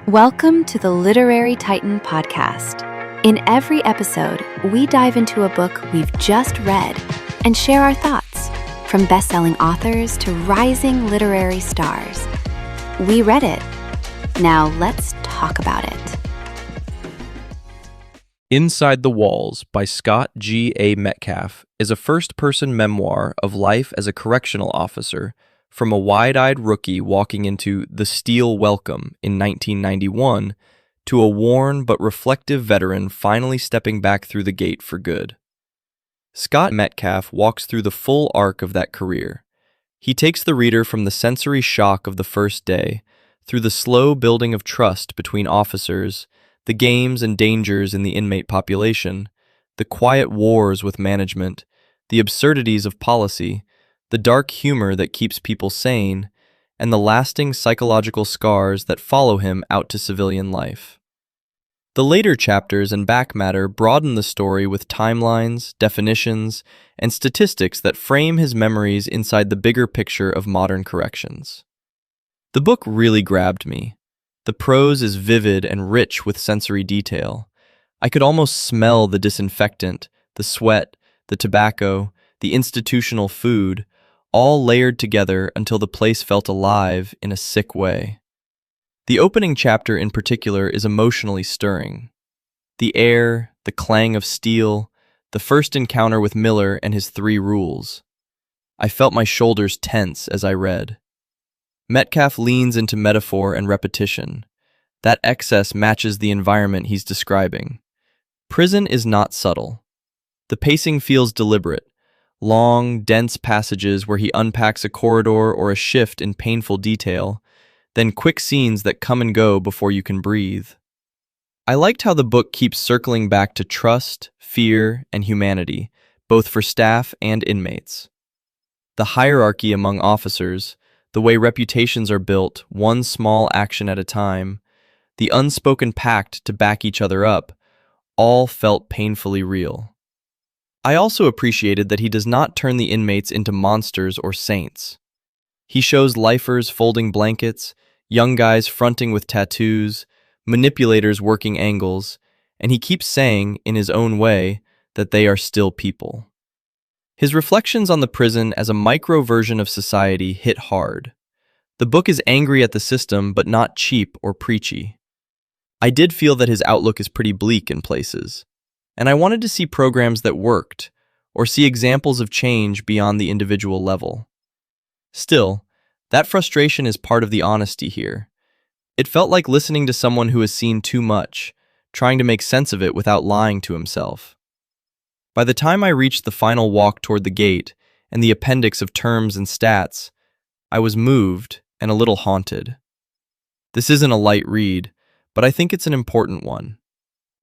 Welcome to the Literary Titan podcast. In every episode, we dive into a book we've just read and share our thoughts, from best-selling authors to rising literary stars. We read it. Now let's talk about it. Inside the Walls by Scott G. A. Metcalf is a first-person memoir of life as a correctional officer, from a wide-eyed rookie walking into the Steel Welcome in 1991 to a worn but reflective veteran finally stepping back through the gate for good. Scott Metcalf walks through the full arc of that career. He takes the reader from the sensory shock of the first day, through the slow building of trust between officers, the games and dangers in the inmate population, the quiet wars with management, the absurdities of policy, the dark humor that keeps people sane, and the lasting psychological scars that follow him out to civilian life. The later chapters and back matter broaden the story with timelines, definitions, and statistics that frame his memories inside the bigger picture of modern corrections. The book really grabbed me. The prose is vivid and rich with sensory detail. I could almost smell the disinfectant, the sweat, the tobacco, the institutional food, all layered together until the place felt alive in a sick way. The opening chapter in particular is emotionally stirring. The air, the clang of steel, the first encounter with Miller and his 3 rules. I felt my shoulders tense as I read. Metcalf leans into metaphor and repetition. That excess matches the environment he's describing. Prison is not subtle. The pacing feels deliberate. Long, dense passages where he unpacks a corridor or a shift in painful detail, then quick scenes that come and go before you can breathe. I liked how the book keeps circling back to trust, fear, and humanity, both for staff and inmates. The hierarchy among officers, the way reputations are built, one small action at a time, the unspoken pact to back each other up, all felt painfully real. I also appreciated that he does not turn the inmates into monsters or saints. He shows lifers folding blankets, young guys fronting with tattoos, manipulators working angles, and he keeps saying, in his own way, that they are still people. His reflections on the prison as a micro version of society hit hard. The book is angry at the system, but not cheap or preachy. I did feel that his outlook is pretty bleak in places, and I wanted to see programs that worked, or see examples of change beyond the individual level. Still, that frustration is part of the honesty here. It felt like listening to someone who has seen too much, trying to make sense of it without lying to himself. By the time I reached the final walk toward the gate and the appendix of terms and stats, I was moved and a little haunted. This isn't a light read, but I think it's an important one.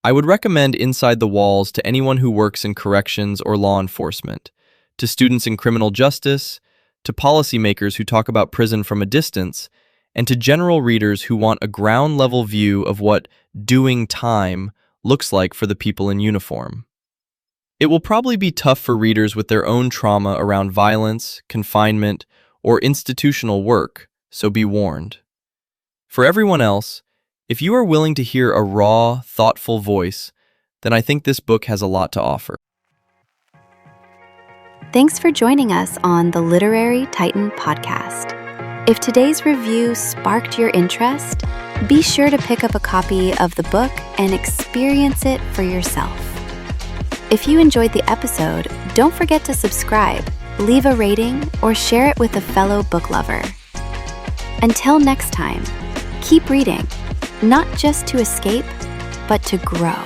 I would recommend Inside the Walls to anyone who works in corrections or law enforcement, to students in criminal justice, to policymakers who talk about prison from a distance, and to general readers who want a ground-level view of what doing time looks like for the people in uniform. It will probably be tough for readers with their own trauma around violence, confinement, or institutional work, so be warned. For everyone else, if you are willing to hear a raw, thoughtful voice, then I think this book has a lot to offer. Thanks for joining us on the Literary Titan podcast. If today's review sparked your interest, be sure to pick up a copy of the book and experience it for yourself. If you enjoyed the episode, don't forget to subscribe, leave a rating, or share it with a fellow book lover. Until next time, keep reading, not just to escape, but to grow.